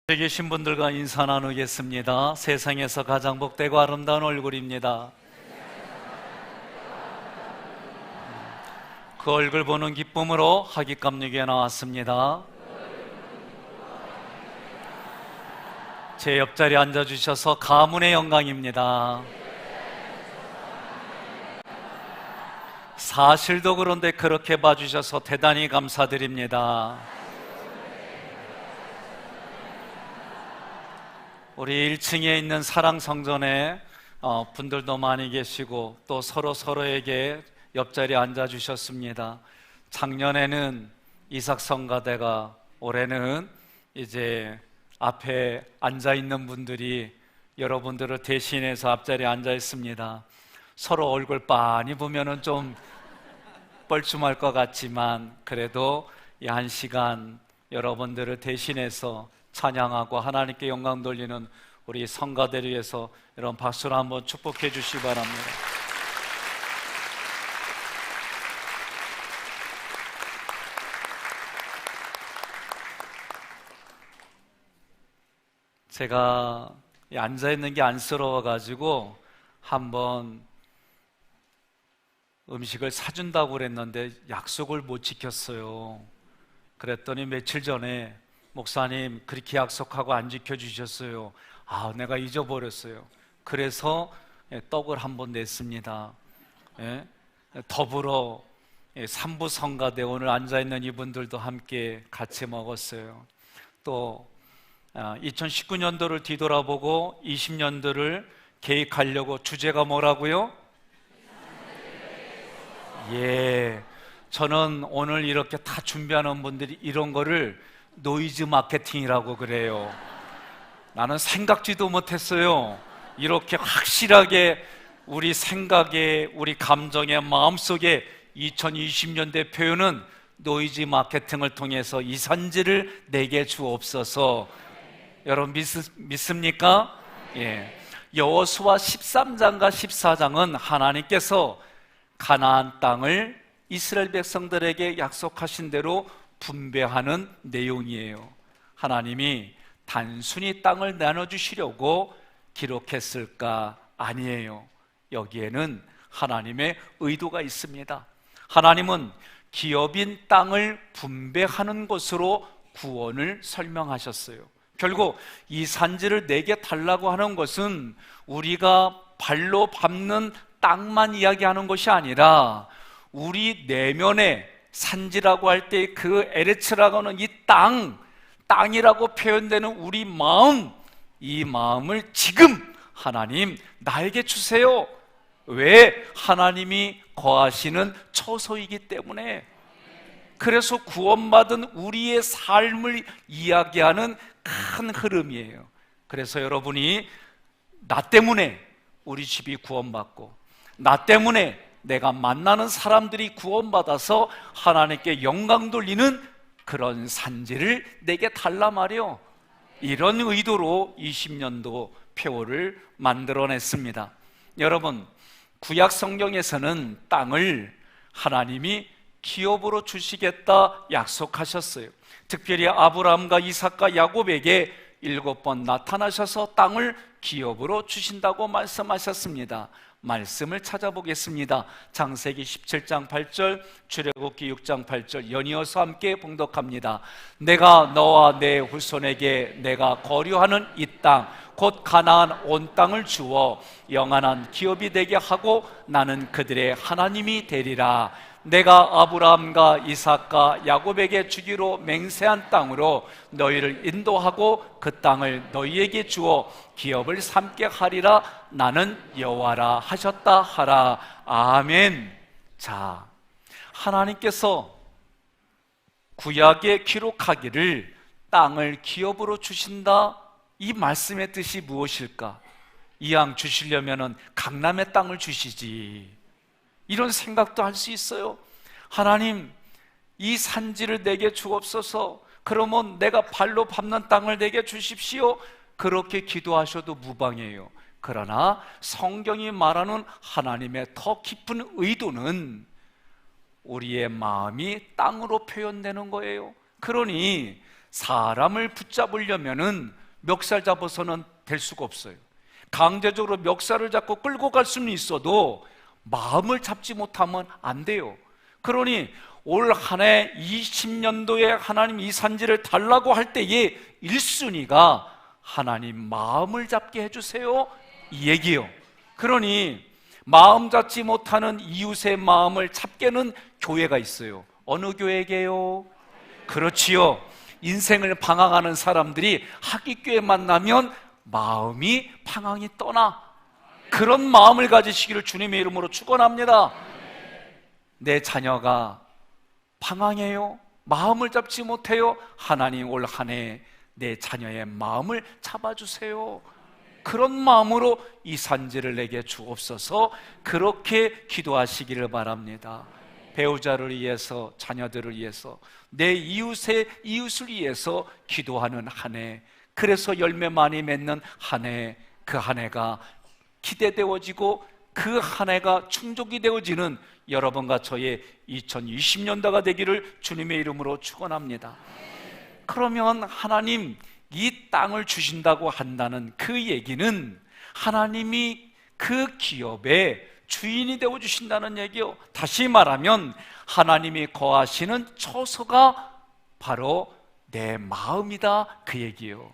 여기 계신 분들과 인사 나누겠습니다. 세상에서 가장 복되고 아름다운 얼굴입니다. 그 얼굴 보는 기쁨으로 하깃감리교에 나왔습니다. 제 옆자리에 앉아주셔서 가문의 영광입니다. 사실도 그런데 그렇게 봐주셔서 대단히 감사드립니다. 우리 1층에 있는 사랑성전에 분들도 많이 계시고 또 서로에게 옆자리에 앉아주셨습니다. 작년에는 이삭성가대가, 올해는 이제 앞에 앉아있는 분들이 여러분들을 대신해서 앞자리에 앉아있습니다. 서로 얼굴 빤히 보면은 좀 뻘쭘할 것 같지만 그래도 이 한 시간 여러분들을 대신해서 찬양하고 하나님께 영광 돌리는 우리 성가대를 위해서 여러분 박수로 한번 축복해 주시기 바랍니다. 제가 앉아있는 게 안쓰러워가지고 한번 음식을 사준다고 그랬는데 약속을 못 지켰어요. 그랬더니 며칠 전에 목사님 그렇게 약속하고 안 지켜주셨어요. 내가 잊어버렸어요. 그래서 떡을 한번 냈습니다. 더불어 삼부 성가대 오늘 앉아있는 이분들도 함께 같이 먹었어요. 또 2019년도를 뒤돌아보고 20년도를 계획하려고 주제가 뭐라고요? 저는 오늘 이렇게 다 준비하는 분들이 이런 거를 노이즈 마케팅이라고 그래요. 나는 생각지도 못했어요. 이렇게 확실하게 우리 생각에, 우리 감정에, 마음속에 2020년대 표현은 노이즈 마케팅을 통해서 이 산지를 내게 주옵소서. 여러분 믿습니까? 여호수아 13장과 14장은 하나님께서 가나안 땅을 이스라엘 백성들에게 약속하신 대로 분배하는 내용이에요. 하나님이 단순히 땅을 나눠주시려고 기록했을까? 아니에요. 여기에는 하나님의 의도가 있습니다. 하나님은 기업인 땅을 분배하는 것으로 구원을 설명하셨어요. 결국 이 산지를 내게 달라고 하는 것은 우리가 발로 밟는 땅만 이야기하는 것이 아니라 우리 내면에 산지라고 할 때 그 에레츠라고 하는 이 땅이라고 표현되는 우리 마음, 이 마음을 지금 하나님 나에게 주세요. 왜? 하나님이 거하시는 처소이기 때문에. 그래서 구원받은 우리의 삶을 이야기하는 큰 흐름이에요. 그래서 여러분이 나 때문에 우리 집이 구원받고 나 때문에 내가 만나는 사람들이 구원받아서 하나님께 영광 돌리는 그런 산지를 내게 달라 말이요. 이런 의도로 20년도 표를 만들어냈습니다. 여러분, 구약 성경에서는 땅을 하나님이 기업으로 주시겠다 약속하셨어요. 특별히 아브라함과 이삭과 야곱에게 7번 나타나셔서 땅을 기업으로 주신다고 말씀하셨습니다. 말씀을 찾아보겠습니다. 창세기 17장 8절, 출애굽기 6장 8절 연이어서 함께 봉독합니다. 내가 너와 내 후손에게 내가 거류하는 이 땅 곧 가나안 온 땅을 주어 영원한 기업이 되게 하고 나는 그들의 하나님이 되리라. 내가 아브라함과 이삭과 야곱에게 주기로 맹세한 땅으로 너희를 인도하고 그 땅을 너희에게 주어 기업을 삼게 하리라. 나는 여호와라 하셨다 하라. 아멘. 자, 하나님께서 구약에 기록하기를 땅을 기업으로 주신다, 이 말씀의 뜻이 무엇일까? 이왕 주시려면은 강남의 땅을 주시지, 이런 생각도 할 수 있어요. 하나님, 이 산지를 내게 주옵소서. 그러면 내가 발로 밟는 땅을 내게 주십시오. 그렇게 기도하셔도 무방해요. 그러나 성경이 말하는 하나님의 더 깊은 의도는 우리의 마음이 땅으로 표현되는 거예요. 그러니 사람을 붙잡으려면은 멱살 잡아서는 될 수가 없어요. 강제적으로 멱살을 잡고 끌고 갈 수는 있어도 마음을 잡지 못하면 안 돼요. 그러니 올 한 해 20년도에 하나님 이 산지를 달라고 할 때에 1순위가 하나님 마음을 잡게 해주세요, 이 얘기예요. 그러니 마음 잡지 못하는 이웃의 마음을 잡게는 교회가 있어요. 어느 교회게요? 그렇지요. 인생을 방황하는 사람들이 하기교회 만나면 마음이 방황이 떠나, 그런 마음을 가지시기를 주님의 이름으로 축원합니다. 내 자녀가 방황해요, 마음을 잡지 못해요. 하나님 올 한 해 내 자녀의 마음을 잡아주세요. 그런 마음으로 이 산지를 내게 주옵소서. 그렇게 기도하시기를 바랍니다. 배우자를 위해서, 자녀들을 위해서, 내 이웃을 위해서 기도하는 한 해, 그래서 열매 많이 맺는 한 해, 그 한 해가 기대되어지고 그 한 해가 충족이 되어지는 여러분과 저의 2020년도가 되기를 주님의 이름으로 축원합니다. 그러면 하나님 이 땅을 주신다고 한다는 그 얘기는 하나님이 그 기업의 주인이 되어 주신다는 얘기요. 다시 말하면 하나님이 거하시는 처소가 바로 내 마음이다, 그 얘기예요.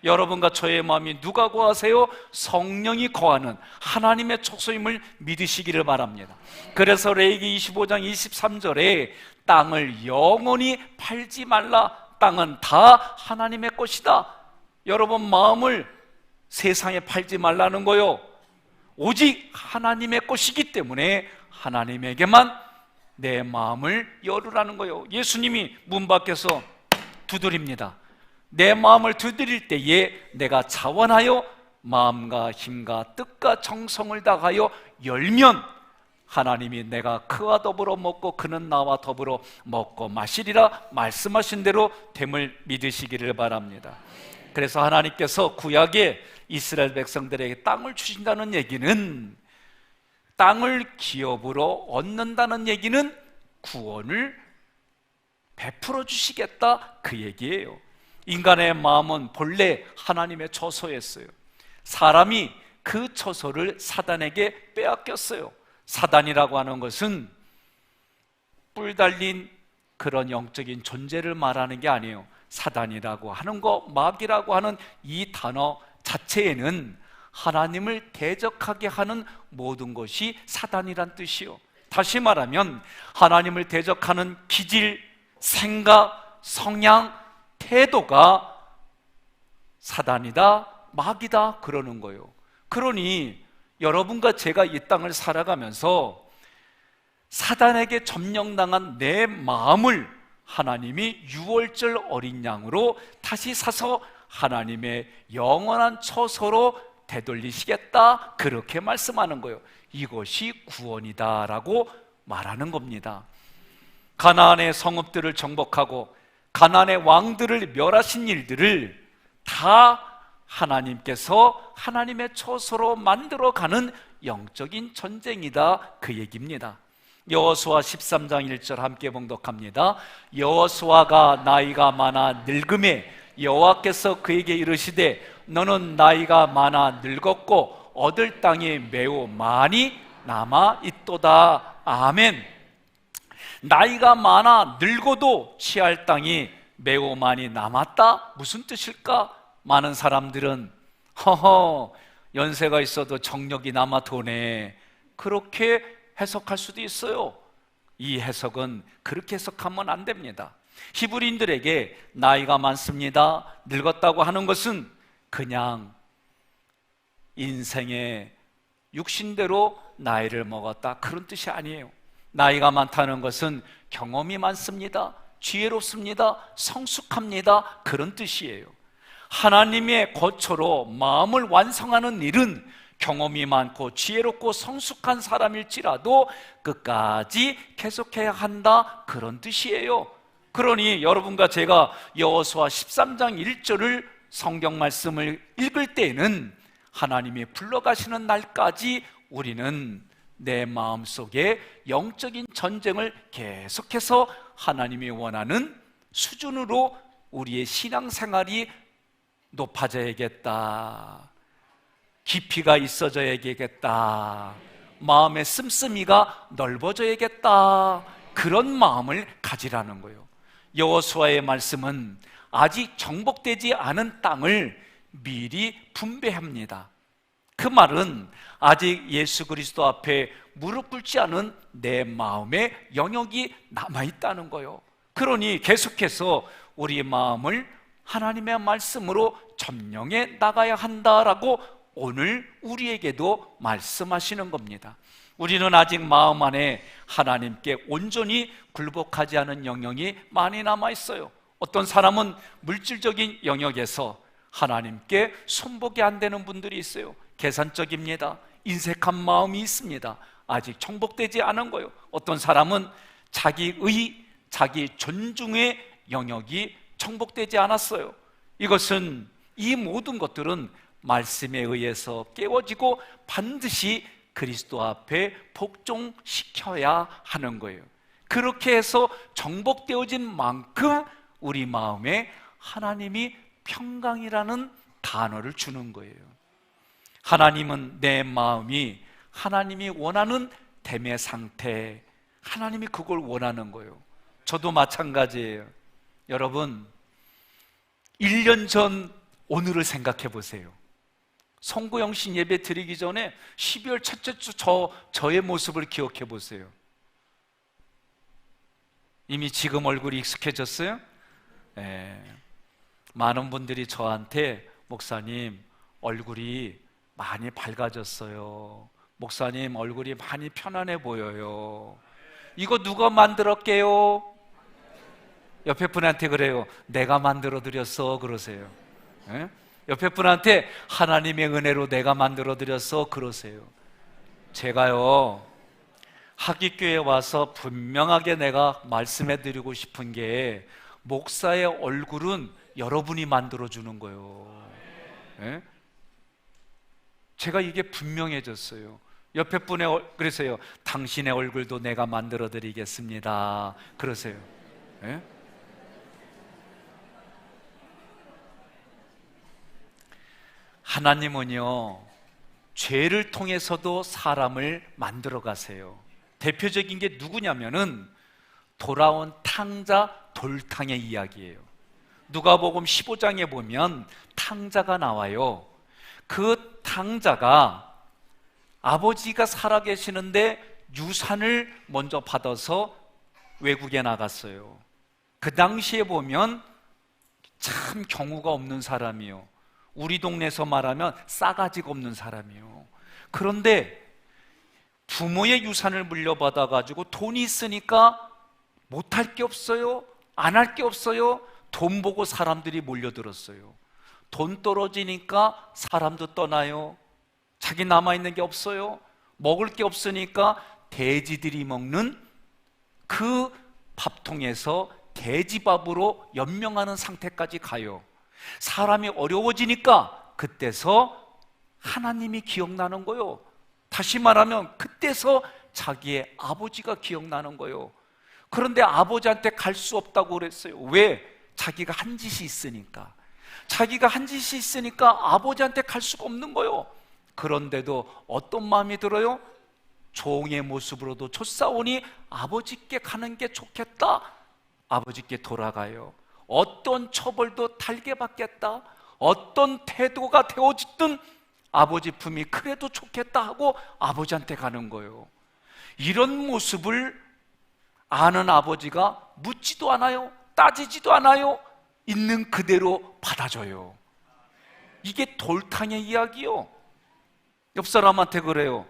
여러분과 저의 마음이 누가 거하세요? 성령이 거하는 하나님의 처소임을 믿으시기를 바랍니다. 그래서 레위기 25장 23절에 땅을 영원히 팔지 말라, 땅은 다 하나님의 것이다. 여러분 마음을 세상에 팔지 말라는 거요, 오직 하나님의 것이기 때문에 하나님에게만 내 마음을 열으라는 거예요. 예수님이 문 밖에서 두드립니다. 내 마음을 두드릴 때에 내가 자원하여 마음과 힘과 뜻과 정성을 다하여 열면 하나님이 내가 그와 더불어 먹고 그는 나와 더불어 먹고 마시리라 말씀하신 대로 됨을 믿으시기를 바랍니다. 그래서 하나님께서 구약에 이스라엘 백성들에게 땅을 주신다는 얘기는, 땅을 기업으로 얻는다는 얘기는 구원을 베풀어 주시겠다, 그 얘기예요. 인간의 마음은 본래 하나님의 처소였어요. 사람이 그 처소를 사단에게 빼앗겼어요. 사단이라고 하는 것은 뿔 달린 그런 영적인 존재를 말하는 게 아니에요. 사단이라고 하는 거, 마귀라고 하는 이 단어 자체에는 하나님을 대적하게 하는 모든 것이 사단이란 뜻이요. 다시 말하면 하나님을 대적하는 기질, 생각, 성향, 태도가 사단이다, 마귀다, 그러는 거예요. 그러니 여러분과 제가 이 땅을 살아가면서 사단에게 점령당한 내 마음을 하나님이 유월절 어린 양으로 다시 사서 하나님의 영원한 처소로 되돌리시겠다, 그렇게 말씀하는 거예요. 이것이 구원이다라고 말하는 겁니다. 가나안의 성읍들을 정복하고 가나안의 왕들을 멸하신 일들을 다 하나님께서 하나님의 처소로 만들어가는 영적인 전쟁이다, 그 얘기입니다. 여호수아 13장 1절 함께 봉독합니다. 여호수아가 나이가 많아 늙음에 여호와께서 그에게 이르시되 너는 나이가 많아 늙었고 얻을 땅이 매우 많이 남아 있도다. 아멘. 나이가 많아 늙어도 취할 땅이 매우 많이 남았다, 무슨 뜻일까? 많은 사람들은 허허, 연세가 있어도 정력이 남아 도네, 그렇게 해석할 수도 있어요. 이 해석은 그렇게 해석하면 안 됩니다. 히브리인들에게 나이가 많습니다, 늙었다고 하는 것은 그냥 인생의 육신대로 나이를 먹었다, 그런 뜻이 아니에요. 나이가 많다는 것은 경험이 많습니다, 지혜롭습니다, 성숙합니다, 그런 뜻이에요. 하나님의 거처로 마음을 완성하는 일은 경험이 많고 지혜롭고 성숙한 사람일지라도 끝까지 계속해야 한다, 그런 뜻이에요. 그러니 여러분과 제가 여호수아 13장 1절을 성경 말씀을 읽을 때에는 하나님이 불러가시는 날까지 우리는 내 마음속에 영적인 전쟁을 계속해서 하나님이 원하는 수준으로 우리의 신앙생활이 높아져야겠다, 깊이가 있어져야겠다, 마음의 씀씀이가 넓어져야겠다, 그런 마음을 가지라는 거예요. 여호수아의 말씀은 아직 정복되지 않은 땅을 미리 분배합니다. 그 말은 아직 예수 그리스도 앞에 무릎 꿇지 않은 내 마음의 영역이 남아있다는 거예요. 그러니 계속해서 우리 마음을 하나님의 말씀으로 점령해 나가야 한다라고 오늘 우리에게도 말씀하시는 겁니다. 우리는 아직 마음 안에 하나님께 온전히 굴복하지 않은 영역이 많이 남아있어요. 어떤 사람은 물질적인 영역에서 하나님께 손복이 안 되는 분들이 있어요. 계산적입니다. 인색한 마음이 있습니다. 아직 정복되지 않은 거예요. 어떤 사람은 자기의, 자기 존중의 영역이 정복되지 않았어요. 이것은, 이 모든 것들은 말씀에 의해서 깨워지고 반드시 그리스도 앞에 복종시켜야 하는 거예요. 그렇게 해서 정복되어진 만큼 우리 마음에 하나님이 평강이라는 단어를 주는 거예요. 하나님은 내 마음이 하나님이 원하는 됨의 상태, 하나님이 그걸 원하는 거예요. 저도 마찬가지예요. 여러분, 1년 전 오늘을 생각해 보세요. 성구영신 예배 드리기 전에 12월 첫째 주 저의 모습을 기억해 보세요. 이미 지금 얼굴이 익숙해졌어요? 네. 많은 분들이 저한테 목사님 얼굴이 많이 밝아졌어요, 목사님 얼굴이 많이 편안해 보여요. 이거 누가 만들었게요? 옆에 분한테 그래요. 내가 만들어 드렸어 그러세요. 네? 옆에 분한테 하나님의 은혜로 내가 만들어 드렸어 그러세요. 제가요, 하깃교회에 와서 분명하게 내가 말씀해 드리고 싶은 게, 목사의 얼굴은 여러분이 만들어 주는 거예요. 네? 제가 이게 분명해졌어요. 옆에 분의 그러세요. 당신의 얼굴도 내가 만들어 드리겠습니다 그러세요. 네? 하나님은요, 죄를 통해서도 사람을 만들어 가세요. 대표적인 게 누구냐면은 돌아온 탕자 돌탕의 이야기예요. 누가복음 15장에 보면 탕자가 나와요. 그 탕자가 아버지가 살아계시는데 유산을 먼저 받아서 외국에 나갔어요. 그 당시에 보면 참 경우가 없는 사람이요, 우리 동네에서 말하면 싸가지가 없는 사람이요. 그런데 부모의 유산을 물려받아 가지고 돈이 있으니까 못할 게 없어요, 안 할 게 없어요. 돈 보고 사람들이 몰려들었어요. 돈 떨어지니까 사람도 떠나요. 자기 남아있는 게 없어요. 먹을 게 없으니까 돼지들이 먹는 그 밥통에서 돼지밥으로 연명하는 상태까지 가요. 사람이 어려워지니까 그때서 하나님이 기억나는 거요. 다시 말하면 그때서 자기의 아버지가 기억나는 거요. 그런데 아버지한테 갈 수 없다고 그랬어요. 왜? 자기가 한 짓이 있으니까. 자기가 한 짓이 있으니까 아버지한테 갈 수가 없는 거요. 그런데도 어떤 마음이 들어요? 종의 모습으로도 쫓아오니 아버지께 가는 게 좋겠다. 아버지께 돌아가요. 어떤 처벌도 달게 받겠다, 어떤 태도가 되어지든 아버지 품이 그래도 좋겠다 하고 아버지한테 가는 거예요. 이런 모습을 아는 아버지가 묻지도 않아요, 따지지도 않아요. 있는 그대로 받아줘요. 이게 돌탕의 이야기요. 옆 사람한테 그래요.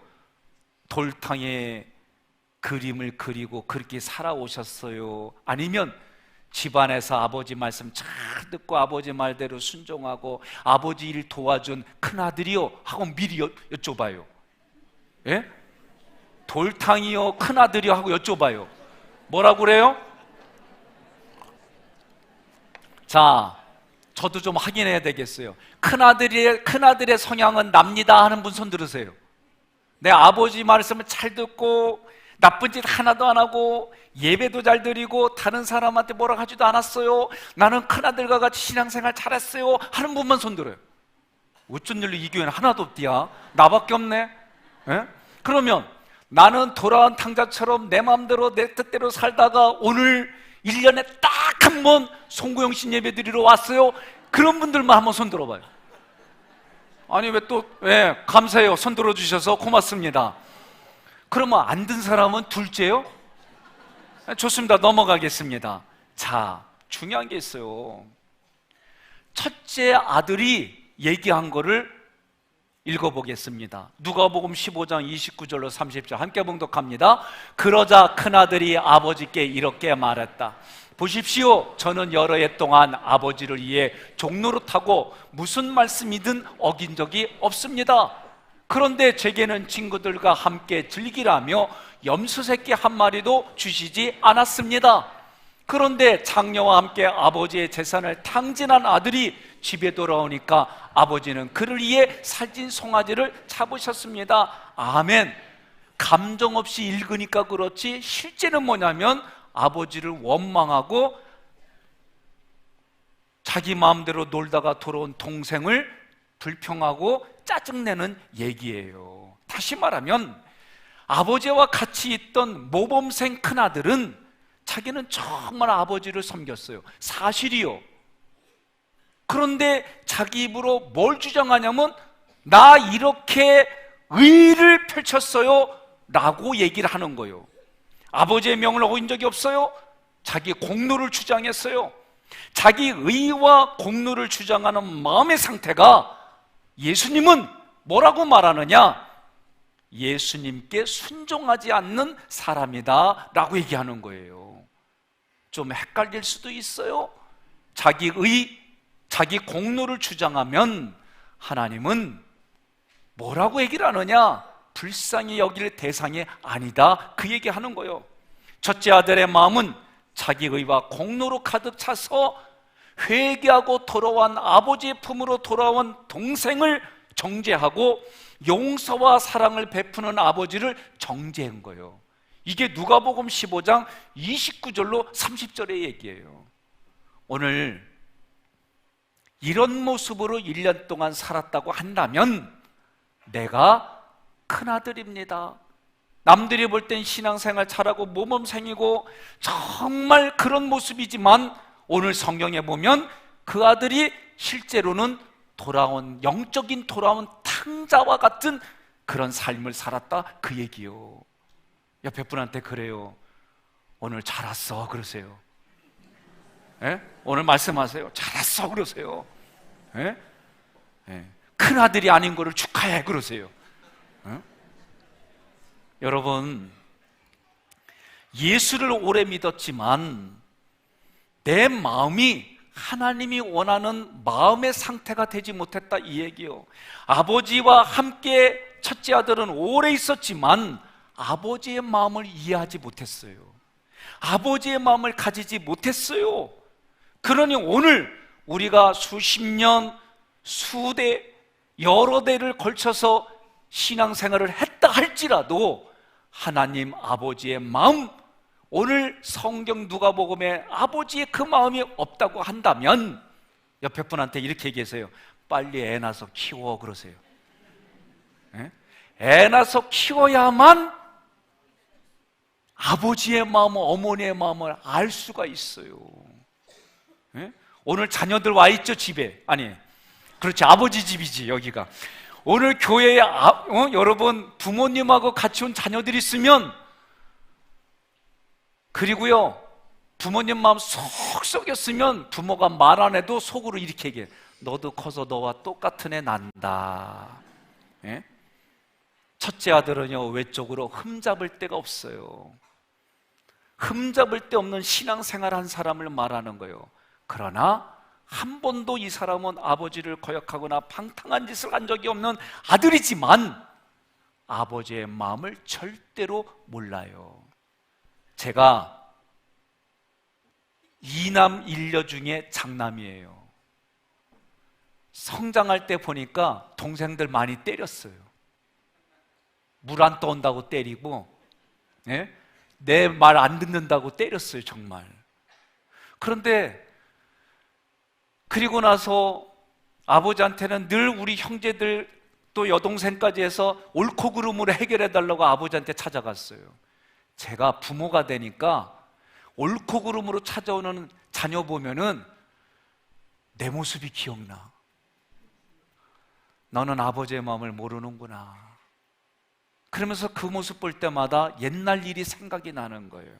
돌탕의 그림을 그리고 그렇게 살아오셨어요? 아니면 집안에서 아버지 말씀 잘 듣고 아버지 말대로 순종하고 아버지 일 도와준 큰아들이요? 하고 미리 여쭤봐요. 예? 돌탕이요? 큰아들이요? 하고 여쭤봐요. 뭐라고 그래요? 자, 저도 좀 확인해야 되겠어요. 큰아들의 성향은 납니다 하는 분 손 들으세요. 내 아버지 말씀을 잘 듣고 나쁜 짓 하나도 안 하고 예배도 잘 드리고 다른 사람한테 뭐라 하지도 않았어요. 나는 큰아들과 같이 신앙생활 잘했어요 하는 분만 손들어요. 어쩐 일로 이 교회는 하나도 없디야? 나밖에 없네? 예? 그러면 나는 돌아온 탕자처럼 내 마음대로 내 뜻대로 살다가 오늘 1년에 딱 한 번 송구영신 예배 드리러 왔어요. 그런 분들만 한번 손 들어봐요. 아니 왜 또 감사해요. 손 들어주셔서 고맙습니다. 그러면 안 든 사람은 둘째요? 좋습니다. 넘어가겠습니다. 자, 중요한 게 있어요. 첫째 아들이 얘기한 거를 읽어보겠습니다. 누가복음 15장 29절로 30절 함께 봉독합니다. 그러자 큰아들이 아버지께 이렇게 말했다. 보십시오, 저는 여러 해 동안 아버지를 위해 종노릇하고 무슨 말씀이든 어긴 적이 없습니다. 그런데 제게는 친구들과 함께 즐기라며 염소 새끼 한 마리도 주시지 않았습니다. 그런데 장녀와 함께 아버지의 재산을 탕진한 아들이 집에 돌아오니까 아버지는 그를 위해 살찐 송아지를 잡으셨습니다. 아멘. 감정 없이 읽으니까 그렇지 실제는 뭐냐면 아버지를 원망하고 자기 마음대로 놀다가 돌아온 동생을 불평하고 짜증내는 얘기예요. 다시 말하면 아버지와 같이 있던 모범생 큰아들은 자기는 정말 아버지를 섬겼어요. 사실이요. 그런데 자기 입으로 뭘 주장하냐면 나 이렇게 의를 펼쳤어요 라고 얘기를 하는 거예요. 아버지의 명을 어긴 적이 없어요. 자기 공로를 주장했어요. 자기 의와 공로를 주장하는 마음의 상태가 예수님은 뭐라고 말하느냐? 예수님께 순종하지 않는 사람이다 라고 얘기하는 거예요. 좀 헷갈릴 수도 있어요. 자기 의, 자기 공로를 주장하면 하나님은 뭐라고 얘기를 하느냐? 불쌍히 여길 대상이 아니다, 그 얘기하는 거예요. 첫째 아들의 마음은 자기 의와 공로로 가득 차서 회개하고 돌아온 아버지의 품으로 돌아온 동생을 정죄하고 용서와 사랑을 베푸는 아버지를 정죄한 거예요. 이게 누가복음 15장 29절로 30절의 얘기예요. 오늘 이런 모습으로 1년 동안 살았다고 한다면 내가 큰아들입니다. 남들이 볼 땐 신앙생활 잘하고 모범생이고 정말 그런 모습이지만 오늘 성경에 보면 그 아들이 실제로는 돌아온 영적인 돌아온 탕자와 같은 그런 삶을 살았다, 그 얘기요. 옆에 분한테 그래요. 오늘 잘 왔어 그러세요. 예? 오늘 말씀하세요. 잘 왔어 그러세요. 예? 예. 큰 아들이 아닌 거를 축하해 그러세요. 예? 여러분, 예수를 오래 믿었지만 내 마음이 하나님이 원하는 마음의 상태가 되지 못했다, 이 얘기요. 아버지와 함께 첫째 아들은 오래 있었지만 아버지의 마음을 이해하지 못했어요. 아버지의 마음을 가지지 못했어요. 그러니 오늘 우리가 수십 년, 수대, 여러 대를 걸쳐서 신앙생활을 했다 할지라도 하나님 아버지의 마음, 오늘 성경 누가복음에 아버지의 그 마음이 없다고 한다면 옆에 분한테 이렇게 얘기하세요. 빨리 애 낳아서 키워 그러세요. 애 낳아서 키워야만 아버지의 마음을, 어머니의 마음을 알 수가 있어요. 오늘 자녀들 와 있죠, 집에. 아니, 그렇지, 아버지 집이지 여기가. 오늘 교회에 여러분 부모님하고 같이 온 자녀들이 있으면, 그리고요 부모님 마음 쏙 썩였으면 부모가 말 안 해도 속으로 이렇게 얘기해. 너도 커서 너와 똑같은 애 난다. 예? 첫째 아들은요 외적으로 흠잡을 데가 없어요. 흠잡을 데 없는 신앙생활한 사람을 말하는 거예요. 그러나 한 번도 이 사람은 아버지를 거역하거나 방탕한 짓을 한 적이 없는 아들이지만 아버지의 마음을 절대로 몰라요. 제가 이남 일녀 중에 장남이에요. 성장할 때 보니까 동생들 많이 때렸어요. 물 안 떠온다고 때리고, 예? 내 말 안 듣는다고 때렸어요, 정말. 그런데 그리고 나서 아버지한테는 늘 우리 형제들 또 여동생까지 해서 옳고 그름으로 해결해 달라고 아버지한테 찾아갔어요. 제가 부모가 되니까 옳고 그름으로 찾아오는 자녀 보면은 내 모습이 기억나. 너는 아버지의 마음을 모르는구나. 그러면서 그 모습 볼 때마다 옛날 일이 생각이 나는 거예요.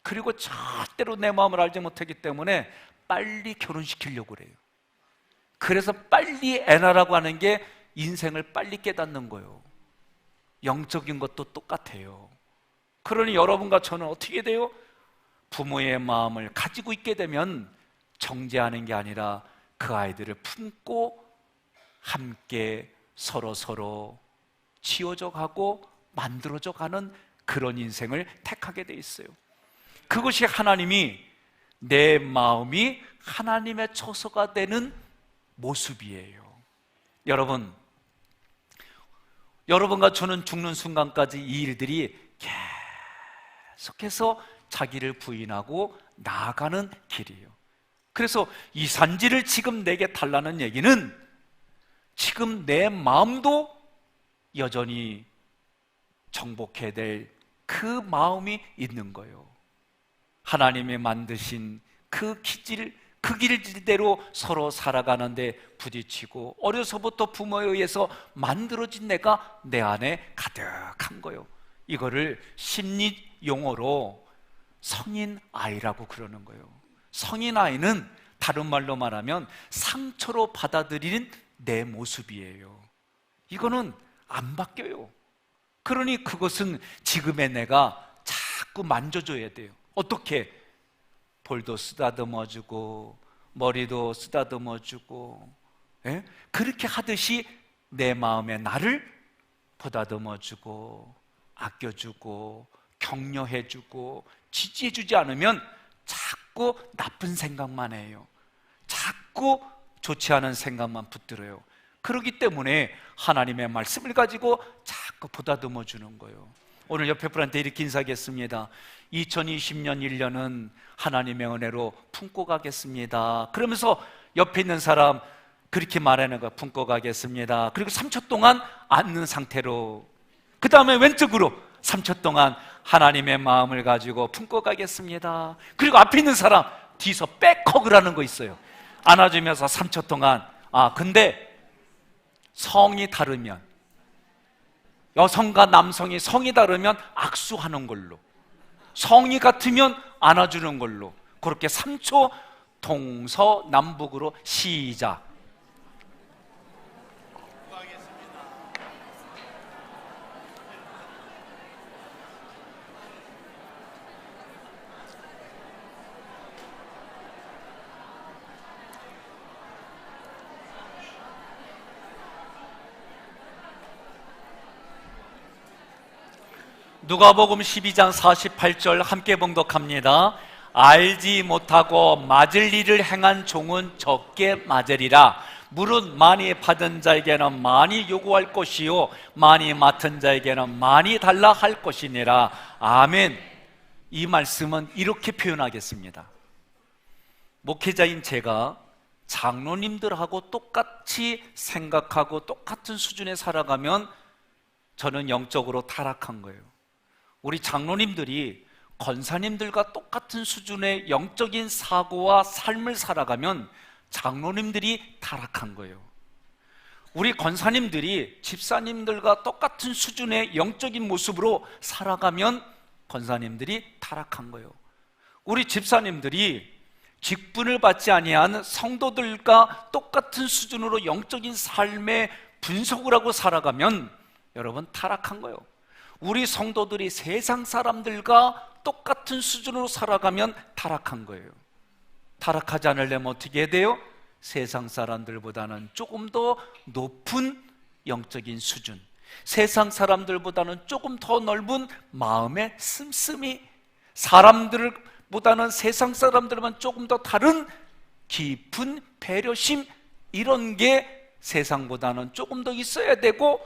그리고 절대로 내 마음을 알지 못하기 때문에 빨리 결혼시키려고 그래요. 그래서 빨리 애 낳으라고 하는 게 인생을 빨리 깨닫는 거예요. 영적인 것도 똑같아요. 그러니 여러분과 저는 어떻게 돼요? 부모의 마음을 가지고 있게 되면 정죄하는 게 아니라 그 아이들을 품고 함께 서로 지어져 가고 만들어져 가는 그런 인생을 택하게 돼 있어요. 그것이 하나님이 내 마음이 하나님의 처소가 되는 모습이에요. 여러분과 저는 죽는 순간까지 이 일들이 계속해서 자기를 부인하고 나아가는 길이에요. 그래서 이 산지를 지금 내게 달라는 얘기는 지금 내 마음도 여전히 정복해야 될 그 마음이 있는 거예요. 하나님이 만드신 그 길대로 서로 살아가는데 부딪히고 어려서부터 부모에 의해서 만들어진 내가 내 안에 가득한 거예요. 이거를 심리 용어로 성인 아이라고 그러는 거예요. 성인 아이는 다른 말로 말하면 상처로 받아들이는 내 모습이에요. 이거는 안 바뀌어요. 그러니 그것은 지금의 내가 자꾸 만져줘야 돼요. 어떻게? 볼도 쓰다듬어주고 머리도 쓰다듬어주고, 예? 그렇게 하듯이 내 마음에 나를 보다듬어주고 아껴주고 격려해주고 지지해주지 않으면 자꾸 나쁜 생각만 해요. 자꾸 좋지 않은 생각만 붙들어요. 그렇기 때문에 하나님의 말씀을 가지고 자꾸 보다듬어 주는 거예요. 오늘 옆에 분한테 이렇게 인사하겠습니다. 2020년 1년은 하나님의 은혜로 품고 가겠습니다. 그러면서 옆에 있는 사람 그렇게 말하는 거 품고 가겠습니다. 그리고 3초 동안 앉는 상태로, 그 다음에 왼쪽으로 3초 동안 하나님의 마음을 가지고 품고 가겠습니다. 그리고 앞에 있는 사람 뒤에서 백허그를 하는 거 있어요. 안아주면서 3초 동안. 근데 성이 다르면, 여성과 남성이 성이 다르면 악수하는 걸로, 성이 같으면 안아주는 걸로, 그렇게 3초 동서남북으로 시작. 누가복음 12장 48절 함께 봉독합니다. 알지 못하고 맞을 일을 행한 종은 적게 맞으리라. 물은 많이 받은 자에게는 많이 요구할 것이요 많이 맡은 자에게는 많이 달라 할 것이니라. 아멘. 이 말씀은 이렇게 표현하겠습니다. 목회자인 제가 장로님들하고 똑같이 생각하고 똑같은 수준에 살아가면 저는 영적으로 타락한 거예요. 우리 장로님들이 권사님들과 똑같은 수준의 영적인 사고와 삶을 살아가면 장로님들이 타락한 거예요. 우리 권사님들이 집사님들과 똑같은 수준의 영적인 모습으로 살아가면 권사님들이 타락한 거예요. 우리 집사님들이 직분을 받지 아니한 성도들과 똑같은 수준으로 영적인 삶의 분석을 하고 살아가면 여러분 타락한 거예요. 우리 성도들이 세상 사람들과 똑같은 수준으로 살아가면 타락한 거예요. 타락하지 않으려면 어떻게 해야 돼요? 세상 사람들보다는 조금 더 높은 영적인 수준, 세상 사람들보다는 조금 더 넓은 마음의 씀씀이, 사람들보다는 세상 사람들만 조금 더 다른 깊은 배려심, 이런 게 세상보다는 조금 더 있어야 되고,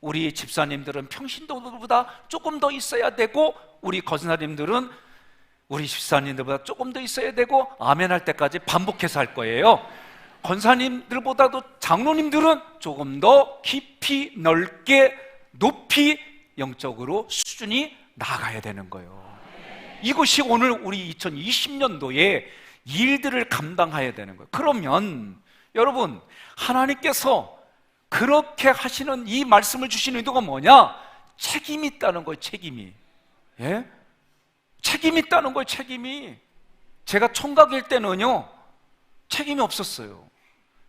우리 집사님들은 평신도들보다 조금 더 있어야 되고, 우리 권사님들은 우리 집사님들보다 조금 더 있어야 되고, 아멘 할 때까지 반복해서 할 거예요. 권사님들보다도 장로님들은 조금 더 깊이, 넓게, 높이 영적으로 수준이 나가야 되는 거예요. 이것이 오늘 우리 2020년도에 일들을 감당해야 되는 거예요. 그러면 여러분, 하나님께서 그렇게 하시는 이 말씀을 주신 의도가 뭐냐? 책임이 있다는 거예요. 책임이. 예? 책임이 있다는 거예요. 책임이. 제가 총각일 때는요, 책임이 없었어요.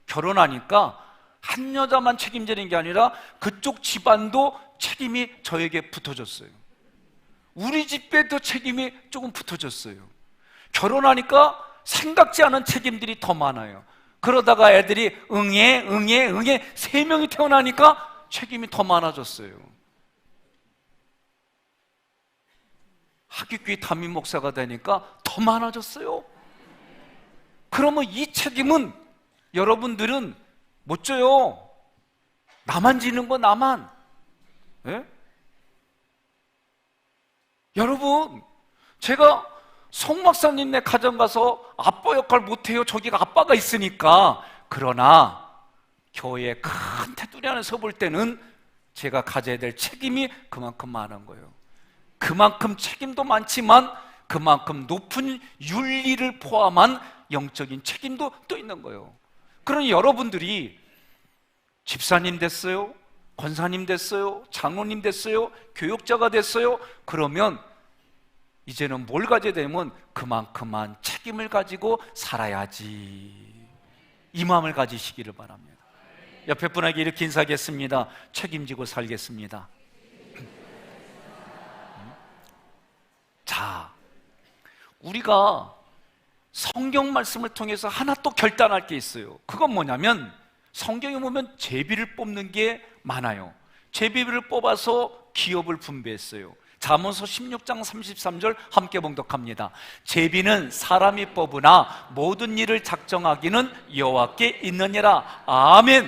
결혼하니까 한 여자만 책임지는 게 아니라 그쪽 집안도 책임이 저에게 붙어졌어요. 우리 집에도 책임이 조금 붙어졌어요. 결혼하니까 생각지 않은 책임들이 더 많아요. 그러다가 애들이 응애 3명이 태어나니까 책임이 더 많아졌어요. 하객교회 담임 목사가 되니까 더 많아졌어요. 그러면 이 책임은 여러분들은 못 져요. 나만 지는 거, 나만. 예? 여러분, 제가 송 목사님네 가정 가서 아빠 역할 못해요. 저기가 아빠가 있으니까. 그러나 교회의 큰 테두리 안에서 볼 때는 제가 가져야 될 책임이 그만큼 많은 거예요. 그만큼 책임도 많지만 그만큼 높은 윤리를 포함한 영적인 책임도 또 있는 거예요. 그러니 여러분들이 집사님 됐어요, 권사님 됐어요, 장로님 됐어요, 교육자가 됐어요. 그러면 이제는 뭘 가져야 되면 그만큼만 책임을 가지고 살아야지, 이 마음을 가지시기를 바랍니다. 옆에 분에게 이렇게 인사하겠습니다. 책임지고 살겠습니다. 자, 우리가 성경 말씀을 통해서 하나 또 결단할 게 있어요. 그건 뭐냐면, 성경에 보면 제비를 뽑는 게 많아요. 제비를 뽑아서 기업을 분배했어요. 잠언서 16장 33절 함께 봉독합니다. 제비는 사람이 뽑으나 모든 일을 작정하기는 여호와께 있느니라. 아멘.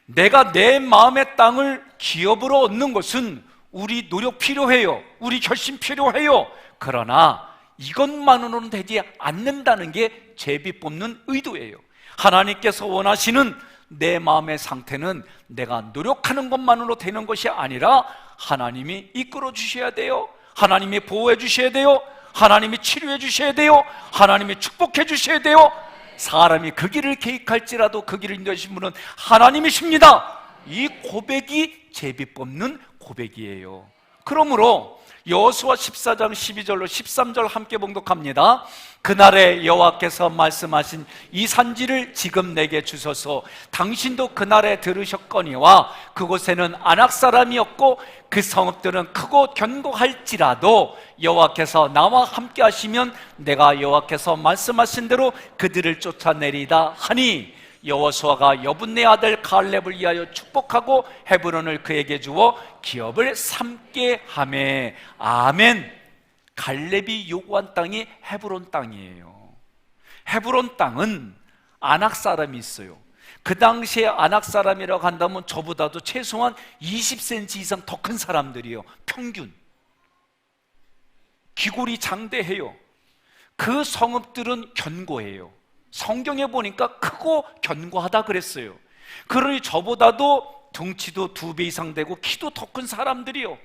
내가 내 마음의 땅을 기업으로 얻는 것은 우리 노력 필요해요. 우리 결심 필요해요. 그러나 이것만으로는 되지 않는다는 게 제비 뽑는 의도예요. 하나님께서 원하시는 내 마음의 상태는 내가 노력하는 것만으로 되는 것이 아니라 하나님이 이끌어 주셔야 돼요. 하나님이 보호해 주셔야 돼요. 하나님이 치료해 주셔야 돼요. 하나님이 축복해 주셔야 돼요. 사람이 그 길을 계획할지라도 그 길을 인도하신 분은 하나님이십니다. 이 고백이 제비 뽑는 고백이에요. 그러므로 여호수아 14장 12절로 13절 함께 봉독합니다. 그날에 여호와께서 말씀하신 이 산지를 지금 내게 주소서. 당신도 그날에 들으셨거니와 그곳에는 아낙 사람이었고 그 성읍들은 크고 견고할지라도 여호와께서 나와 함께 하시면 내가 여호와께서 말씀하신 대로 그들을 쫓아내리다 하니, 여호수아가 여분네 아들 갈렙을 위하여 축복하고 헤브론을 그에게 주어 기업을 삼게 하매. 아멘. 갈렙이 요구한 땅이 헤브론 땅이에요. 헤브론 땅은 아낙 사람이 있어요. 그 당시에 아낙 사람이라고 한다면 저보다도 최소한 20cm 이상 더 큰 사람들이에요. 평균. 기골이 장대해요. 그 성읍들은 견고해요. 성경에 보니까 크고 견고하다 그랬어요. 그러니 저보다도 덩치도 2배 이상 되고 키도 더 큰 사람들이요.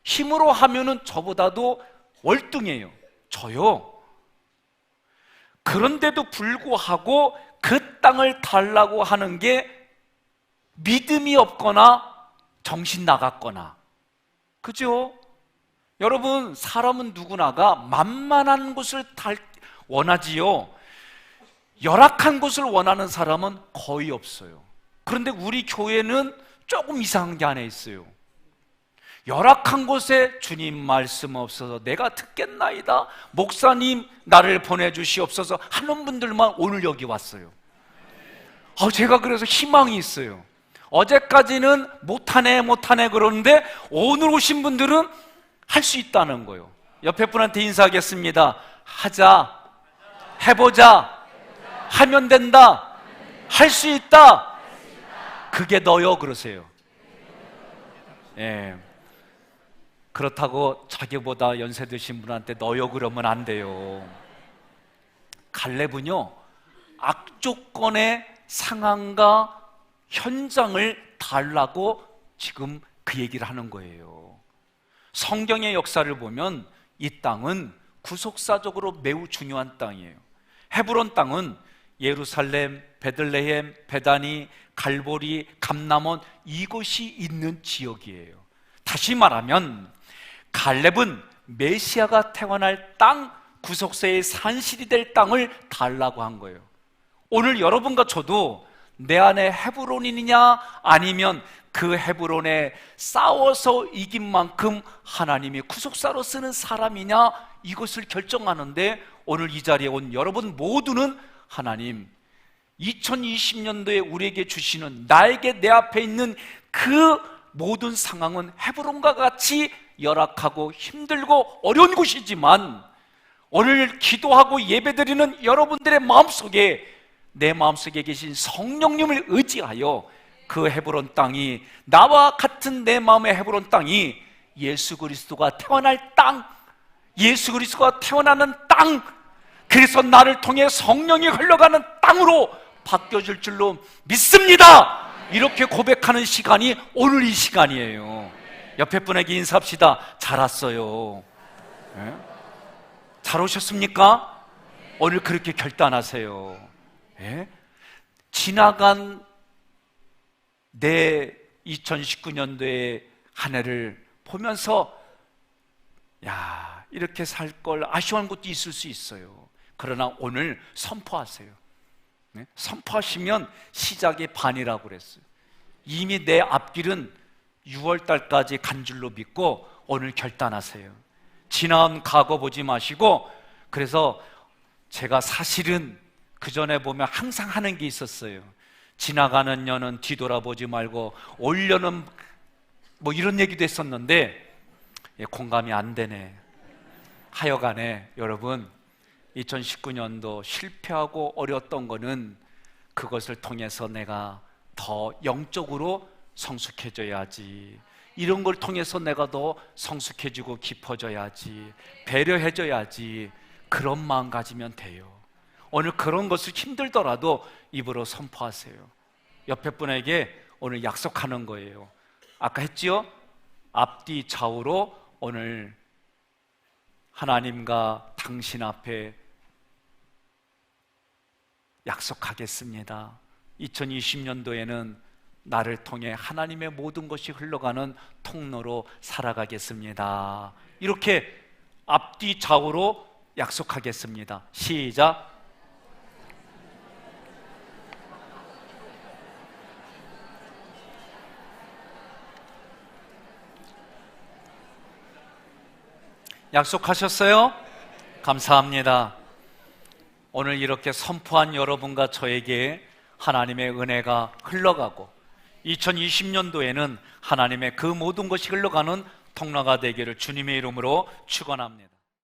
힘으로 하면은 저보다도 월등해요. 저요. 그런데도 불구하고 그 땅을 달라고 하는 게 믿음이 없거나 정신 나갔거나, 그죠? 여러분, 사람은 누구나가 만만한 곳을 원하지요. 열악한 곳을 원하는 사람은 거의 없어요. 그런데 우리 교회는 조금 이상한 게 하나 있어요. 열악한 곳에 주님 말씀 없어서 내가 듣겠나이다, 목사님 나를 보내주시옵소서 하는 분들만 오늘 여기 왔어요. 제가 그래서 희망이 있어요. 어제까지는 못하네 그러는데 오늘 오신 분들은 할 수 있다는 거예요. 옆에 분한테 인사하겠습니다. 하자, 해보자, 하면 된다, 할 수 있다, 그게 너요 그러세요. 예. 그렇다고 자기보다 연세 드신 분한테 너요 그러면 안 돼요. 갈렙은요, 악조건의 상황과 현장을 달라고 지금 그 얘기를 하는 거예요. 성경의 역사를 보면 이 땅은 구속사적으로 매우 중요한 땅이에요. 헤브론 땅은 예루살렘, 베들레헴, 베다니, 갈보리, 감람원 이곳이 있는 지역이에요. 다시 말하면 갈렙은 메시아가 태어날 땅, 구속세의 산실이 될 땅을 달라고 한 거예요. 오늘 여러분과 저도 내 안에 헤브론이냐 아니면 그 헤브론에 싸워서 이긴 만큼 하나님이 구속사로 쓰는 사람이냐, 이것을 결정하는데 오늘 이 자리에 온 여러분 모두는 하나님 2020년도에 우리에게 주시는, 나에게 내 앞에 있는 그 모든 상황은 헤브론과 같이 열악하고 힘들고 어려운 곳이지만 오늘 기도하고 예배드리는 여러분들의 마음속에, 내 마음속에 계신 성령님을 의지하여 그 헤브론 땅이, 나와 같은 내 마음의 헤브론 땅이 예수 그리스도가 태어날 땅, 예수 그리스도가 태어나는 땅, 그래서 나를 통해 성령이 흘러가는 땅으로 바뀌어질 줄로 믿습니다. 이렇게 고백하는 시간이 오늘 이 시간이에요. 옆에 분에게 인사합시다. 잘 왔어요. 네? 잘 오셨습니까? 오늘 그렇게 결단하세요. 네? 지나간 내 2019년도의 한 해를 보면서 야, 이렇게 살 걸 아쉬워하는 것도 있을 수 있어요. 그러나 오늘 선포하세요. 네? 선포하시면 시작의 반이라고 그랬어요. 이미 내 앞길은 6월달까지 간 줄로 믿고 오늘 결단하세요. 지나온 과거 보지 마시고, 그래서 제가 사실은 그 전에 보면 항상 하는 게 있었어요. 지나가는 년은 뒤돌아보지 말고 올 년은 뭐 이런 얘기도 했었는데 공감이 안 되네. 하여간에 여러분, 2019년도 실패하고 어려웠던 거는 그것을 통해서 내가 더 영적으로 성숙해져야지, 이런 걸 통해서 내가 더 성숙해지고 깊어져야지, 배려해줘야지, 그런 마음 가지면 돼요. 오늘 그런 것을 힘들더라도 입으로 선포하세요. 옆에 분에게 오늘 약속하는 거예요. 아까 했지요? 앞뒤 좌우로 오늘 하나님과 당신 앞에 약속하겠습니다. 2020년도에는 나를 통해 하나님의 모든 것이 흘러가는 통로로 살아가겠습니다. 이렇게 앞뒤 좌우로 약속하겠습니다. 시작. 약속하셨어요? 감사합니다. 오늘 이렇게 선포한 여러분과 저에게 하나님의 은혜가 흘러가고 2020년도에는 하나님의 그 모든 것이 흘러가는 통로가 되기를 주님의 이름으로 축원합니다.